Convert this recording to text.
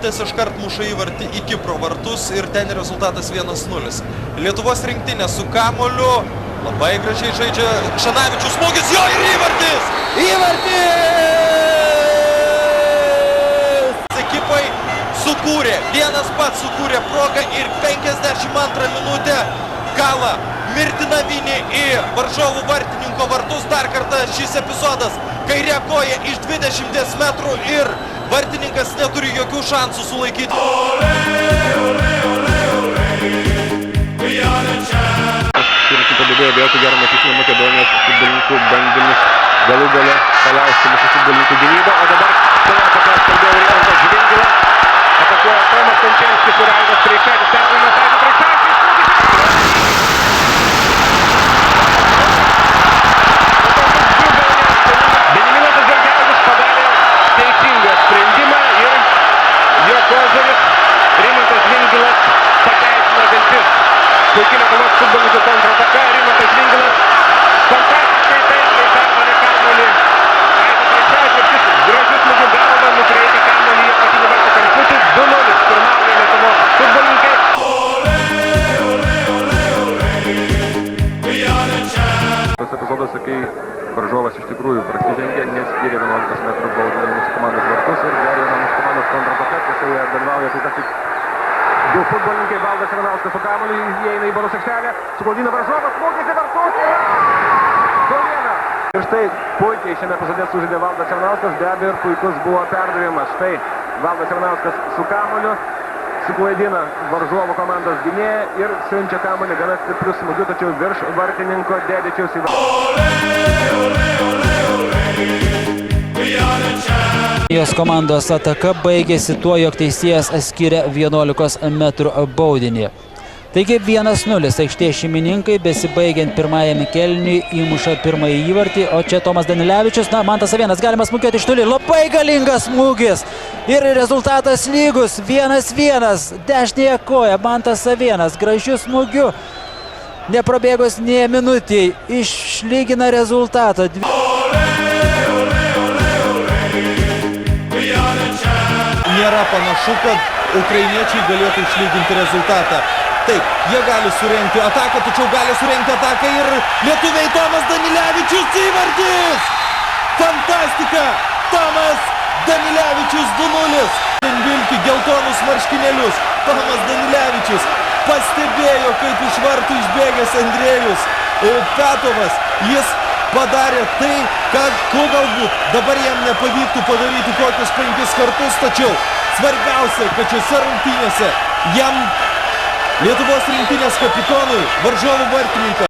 minutės iškart muša įvartį į Kipro vartus ir ten rezultatas 1-0. Lietuvos rinktinė su kamuoliu. Labai gražiai žaidžia Kšanavičius, smūgis, jo ir įvartis! Įvartis! Ekipai sukūrė, vienas pats sukūrė progą ir 52 minutę kala mirtina vinį į varžovų vartininko vartus. Dar kartą šis epizodas, kairė koja iš 20 metrų ir vartininkas neturi jokių šansų sulaikyti. Turėtų padėdėjo vėltų gerą matysime Makedonijos futbolininkų bandymus galų gale palaužti mūsų futbolininkų gynybą. O dabar savo atakas kalbėjo Rimantas Žvingila. Atakuoja Tomas Končenskis ir Aidas Streičaitis. Perdavimas Aidas Streičaitis. Benjaminas Žalgiauskas padarė teisingą sprendimą ir jo koziris Rimantas Žvingilas pateisino viltis. Puikiai Lietuvos futbolininkų kontrataka, Rimantas Žvingilas fantastiškai taikliai pervarė kamuolį. Aidas Streičaitis gražiu smūgiu galva nukreipė kamuolį į apatinį vartų kamputį. 2-0 pirmauja Lietuvos futbolininkai. Tas epizodas, kai varžovas iš tikrųjų prasižengė, neskyrė 11 metrų baudinį mūsų komandos vartus ir dar viena mūsų komandos kontrataka, tiesa dalyvauja tai kas tik du futbolininkai. Valdas Ivanauskas su kamuoliu įeina į baudos aikštelę, suklaidina varžovą, smūgis į vartus. 2-1. Ir štai puikiai šiame epizode sužaidė Valdas Ivanauskas, be abejo ir puikus buvo perdavimas. Štai Valdas Ivanauskas su kamuoliu suklaidina varžovų komandos gynėją ir siunčia kamuolį gana stipriu smūgiu, tačiau virš vartininko Dedičiaus į Jos komandos ataka baigėsi tuo, jog teisėjas skiria 11 metrų baudinį. Taigi 1-0 aikštės šeimininkai besibaigiant pirmajame kėliniui įmuša pirmąjį įvartį, o čia Tomas Danilevičius, Mantas Savėnas galima smūgiuoti iš toli, labai galingas smūgis ir rezultatas lygus 1-1, dešinėje koja Mantas Savėnas gražiu smūgiu, neprabėgus nė minutei, išlygina rezultatą. Nėra panašu, kad ukrainiečiai galėtų išlyginti rezultatą. Taip, jie gali surengti ataką, tačiau gali surengti ataką ir lietuviai. Tomas Danilevičius įvartis! Fantastika! Tomas Danilevičius 2-0. Vilki geltonus marškinėlius. Tomas Danilevičius pastebėjo, kaip iš vartų išbėgęs Andrėjus Petovas. Jis padarė tai, ko galbūt dabar jam nepavyktų padaryti kokius 5 kartus, tačiau svarbiausia, kad šiose rungtynėse jam Lietuvos rinktinės kapitonui varžovų vartininkas